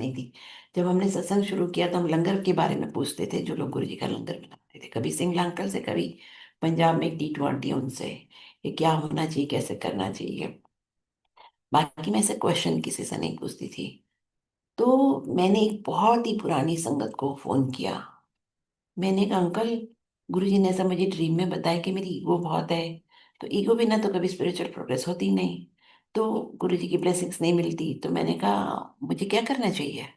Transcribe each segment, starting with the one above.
नहीं थी। जब हमने सत्संग शुरू किया तो हम लंगर के बारे में पूछते थे, जो लोग गुरु जी का लंगर बनाते थे, कभी सिंगला अंकल से, कभी पंजाब में एक टीटू आंटी उनसे, ये क्या होना चाहिए, कैसे करना चाहिए। बाकी मैं ऐसे क्वेश्चन किसी से नहीं पूछती थी। तो मैंने एक बहुत ही पुरानी संगत को फोन किया। मैंने कहा अंकल, गुरुजी ने ऐसा मुझे ड्रीम में बताया कि मेरी ईगो बहुत है, तो ईगो बिना तो कभी स्पिरिचुअल प्रोग्रेस होती ही नहीं, तो गुरुजी की ब्लेसिंग्स नहीं मिलती। तो मैंने कहा मुझे क्या करना चाहिए?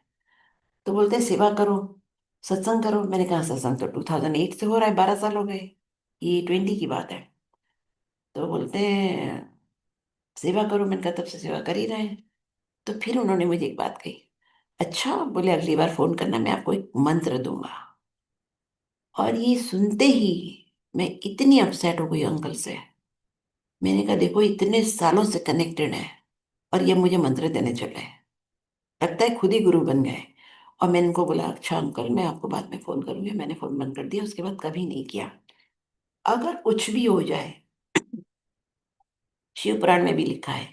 तो बोलते हैं सेवा करो, सत्संग करो। मैंने कहा सत्संग तो 2008 से हो रहा है, 12 साल हो गए, ये 20 की बात है। तो बोलते हैं सेवा करो। मैंने कहा तब से सेवा कर ही रहे हैं। तो फिर उन्होंने मुझे एक बात कही, अच्छा बोले अगली बार फोन करना, मैं आपको एक मंत्र दूंगा। और ये सुनते ही मैं इतनी अपसेट हो गई अंकल से। मैंने कहा देखो इतने सालों से कनेक्टेड है, और ये मुझे मंत्र देने चले हैं, लगता है खुद ही गुरु बन गए। और मैंने उनको बोला अच्छा अंकल, मैं आपको बाद में फोन करूंगी। मैंने फोन बंद कर दिया, उसके बाद कभी नहीं किया। अगर कुछ भी हो जाए, शिव पुराण में भी लिखा है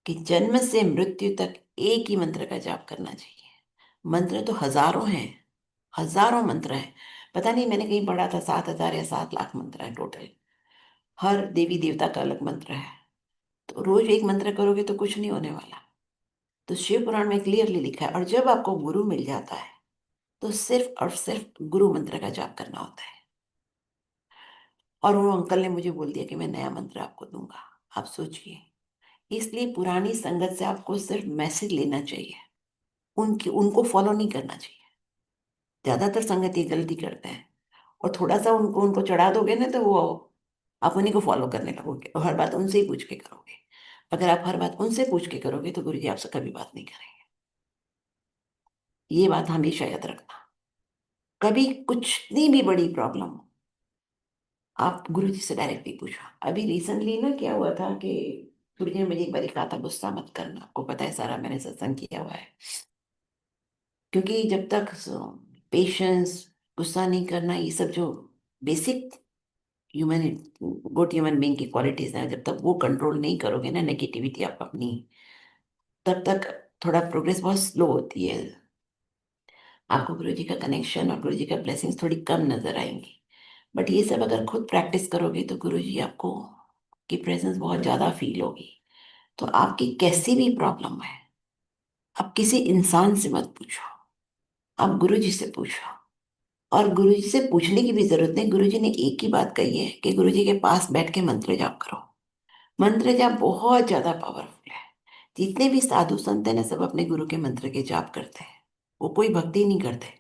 कि जन्म से मृत्यु तक एक ही मंत्र का जाप करना चाहिए। मंत्र तो हजारों हैं, हजारों मंत्र हैं। पता नहीं, मैंने कहीं पढ़ा था 7,000 या 7 लाख मंत्र है टोटल। हर देवी देवता का अलग मंत्र है। तो रोज एक मंत्र करोगे तो कुछ नहीं होने वाला। तो शिव पुराण में क्लियरली लिखा है। और जब आपको गुरु मिल जाता है तो सिर्फ और सिर्फ गुरु मंत्र का जाप करना होता है। और वो अंकल ने मुझे बोल दिया कि मैं नया मंत्र आपको दूंगा। आप सोचिए। इसलिए पुरानी संगत से आपको सिर्फ मैसेज लेना चाहिए, उनकी उनको फॉलो नहीं करना चाहिए। ज्यादातर संगत ये गलती करते हैं, और थोड़ा सा उनको उनको चढ़ा दोगे ना तो वो आप उन्हीं को फॉलो करने लगोगे, और हर बात उनसे ही पूछ के करोगे। अगर आप हर बात उनसे पूछ के करोगे तो गुरु जी आपसे कभी बात नहीं करेंगे। ये बात हमेशा याद रखना। कभी कुछ नहीं भी बड़ी प्रॉब्लम हो, आप गुरु जी से डायरेक्टली पूछो। अभी रिसेंटली ना क्या हुआ था कि गुरु जी ने मुझे एक बार कहा था गुस्सा मत करना, आपको पता है सारा मैंने सत्संग किया हुआ है। क्योंकि जब तक पेशेंस, गुस्सा नहीं करना, ये सब जो basic human good human being की क्वालिटीज हैं, जब तक वो कंट्रोल नहीं करोगे ना, नेगेटिविटी आप अपनी, तब तक थोड़ा प्रोग्रेस बहुत स्लो होती है। आपको गुरु जी का कनेक्शन और गुरु जी का ब्लेसिंग्स थोड़ी कम नजर आएंगी। बट ये सब अगर खुद प्रैक्टिस करोगे तो गुरु जी आपको की प्रेजेंस बहुत ज्यादा फील होगी। तो आपकी कैसी भी प्रॉब्लम है, आप किसी इंसान से मत पूछो, आप गुरु जी से पूछो। और गुरु जी से पूछने की भी जरूरत नहीं, गुरु जी ने एक ही बात कही है कि गुरु जी के पास बैठ के मंत्र जाप करो। मंत्र जाप बहुत ज्यादा पावरफुल है। जितने भी साधु संत हैं ना, सब अपने गुरु के मंत्र के जाप करते हैं, वो कोई भक्ति नहीं करते।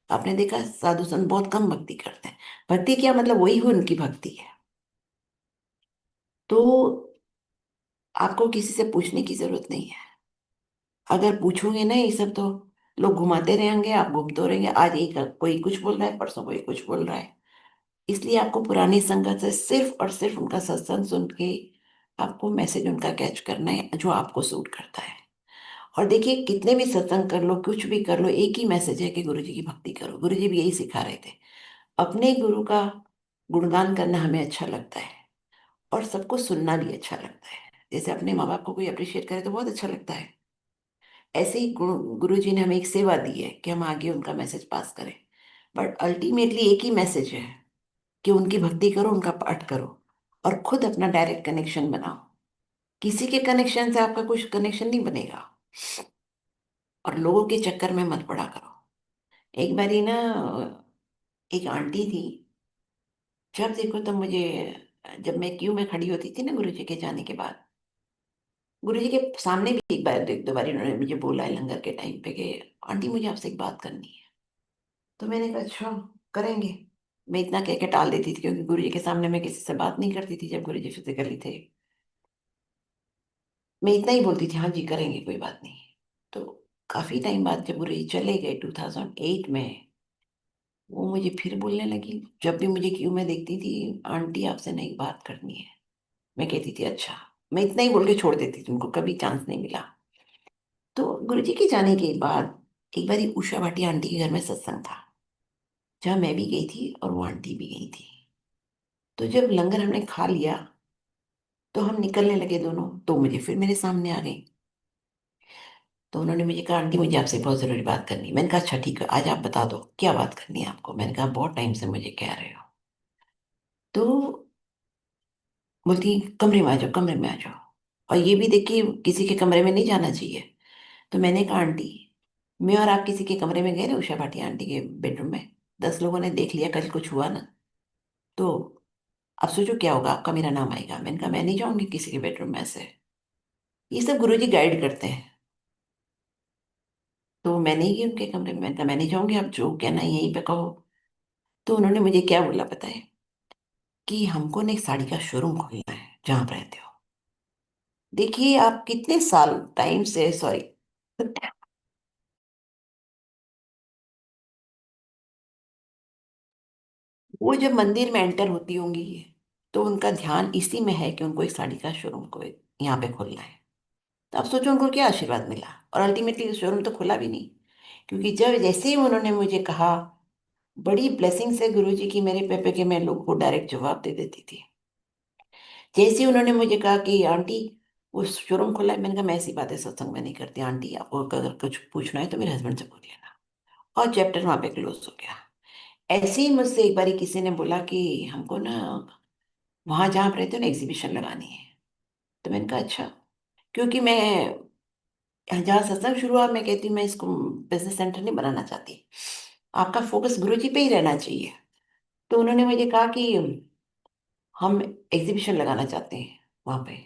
आपने देखा साधु संत बहुत कम भक्ति करते हैं। भक्ति क्या मतलब, वही हो उनकी भक्ति है। तो आपको किसी से पूछने की जरूरत नहीं है। अगर पूछोगे ना ये सब तो लोग घुमाते रहेंगे, आप घूमते रहेंगे। आज एक कोई कुछ बोल रहा है, परसों कोई कुछ बोल रहा है। इसलिए आपको पुरानी संगत से सिर्फ और सिर्फ उनका सत्संग सुन के आपको मैसेज उनका कैच करना है जो आपको सूट करता है। और देखिए कितने भी सत्संग कर लो, कुछ भी कर लो, एक ही मैसेज है कि गुरु जी की भक्ति करो। गुरु जी भी यही सिखा रहे थे। अपने गुरु का गुणगान करना हमें अच्छा लगता है, और सबको सुनना भी अच्छा लगता है। जैसे अपने माँ बाप को कोई अप्रिशिएट करे तो बहुत अच्छा लगता है। ऐसे ही गुरु जी ने हमें एक सेवा दी है कि हम आगे उनका मैसेज पास करें। बट अल्टीमेटली एक ही मैसेज है कि उनकी भक्ति करो, उनका पाठ करो, और खुद अपना डायरेक्ट कनेक्शन बनाओ। किसी के कनेक्शन से आपका कुछ कनेक्शन नहीं बनेगा। और लोगों के चक्कर में मत पड़ा करो। एक बारी ना एक आंटी थी, जब देखो तो मुझे, जब मैं क्यू में खड़ी होती थी ना गुरु जी के जाने के बाद, गुरु जी के सामने भी एक बार एक दो बार इन्होंने मुझे बोला है लंगर के टाइम पे कि आंटी मुझे आपसे एक बात करनी है। तो मैंने कहा अच्छा, करेंगे। मैं इतना कह के टाल देती थी, क्योंकि गुरु जी के सामने मैं किसी से बात नहीं करती थी जब गुरु जी फिजिकली थे। मैं इतना ही बोलती थी हाँ जी करेंगे, कोई बात नहीं। तो काफी टाइम बाद जब गुरु जी चले गए 2008 में, वो मुझे फिर बोलने लगी। जब भी मुझे क्यों में देखती थी, आंटी आपसे नई बात करनी है। मैं कहती थी अच्छा। मैं इतना ही बोल के छोड़ देती थी, उनको कभी चांस नहीं मिला। तो गुरु जी के जाने के बाद एक बार उषा भाटी आंटी के घर में सत्संग था, जहाँ मैं भी गई थी और वो आंटी भी गई थी। तो जब लंगर हमने खा लिया तो हम निकलने लगे दोनों, तो मुझे फिर मेरे सामने आ गई। तो उन्होंने मुझे कहा आंटी मुझे आपसे बहुत ज़रूरी बात करनी है। मैंने कहा अच्छा ठीक है, आज आप बता दो क्या बात करनी है आपको। मैंने कहा बहुत टाइम से मुझे कह रहे हो। तो बोलती कमरे में आ जाओ, कमरे में आ जाओ। और ये भी देखिए किसी के कमरे में नहीं जाना चाहिए। तो मैंने कहा आंटी, मैं और आप किसी के कमरे में गए ना उषा भाटिया आंटी के बेडरूम में, 10 लोगों ने देख लिया, कल कुछ हुआ ना तो अब सोचो क्या होगा, आपका मेरा नाम आएगा। मैंने कहा मैं नहीं जाऊंगी किसी के बेडरूम में ऐसे। ये सब गुरुजी गाइड करते हैं। तो मैं नहीं गई उनके कमरे में। मैंने कहा मैं नहीं जाऊंगी, आप जो कहना है यहीं पे कहो। तो उन्होंने मुझे क्या बोला पता है, कि हमको ना एक साड़ी का शोरूम खोलना है जहां आप रहते हो। देखिए आप कितने साल टाइम से, सॉरी, वो जब मंदिर में एंटर होती होंगी तो उनका ध्यान इसी में है कि उनको एक साड़ी का शोरूम को यहाँ पे खोलना है। तो आप सोचो उनको क्या आशीर्वाद मिला। और अल्टीमेटली शोरूम तो खुला भी नहीं, क्योंकि जब जैसे ही उन्होंने मुझे कहा, बड़ी ब्लेसिंग से गुरुजी की मेरे पे कि मैं लोगों को डायरेक्ट जवाब दे देती थी। जैसे ही उन्होंने मुझे कहा कि आंटी वो शोरूम खुला है, मैंने कहा मैं ऐसी बातें सत्संग में नहीं करती आंटी, आपको अगर कुछ पूछना है तो मेरे हस्बैंड से पूछ लेना। और चैप्टर वहां पे क्लोज हो गया। ऐसे ही मुझसे एक बारी किसी ने बोला कि हमको ना वहां जहाँ आप रहते हो ना एग्जीबिशन लगानी है। तो मैंने कहा अच्छा, क्योंकि मैं जहाँ सत्संग शुरू हुआ मैं कहती हूँ मैं इसको बिजनेस सेंटर नहीं बनाना चाहती, आपका फोकस गुरुजी पे ही रहना चाहिए। तो उन्होंने मुझे कहा कि हम एग्जीबिशन लगाना चाहते हैं वहां पे।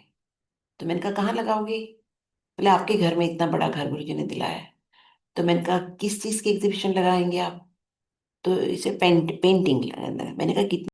तो मैंने कहा कहाँ लगाओगे। बोले आपके घर में इतना बड़ा घर गुरुजी ने दिलाया है। तो मैंने कहा किस चीज़ की एग्जीबिशन लगाएंगे आप। तो इसे पेंटिंग, मैंने कहा कितनी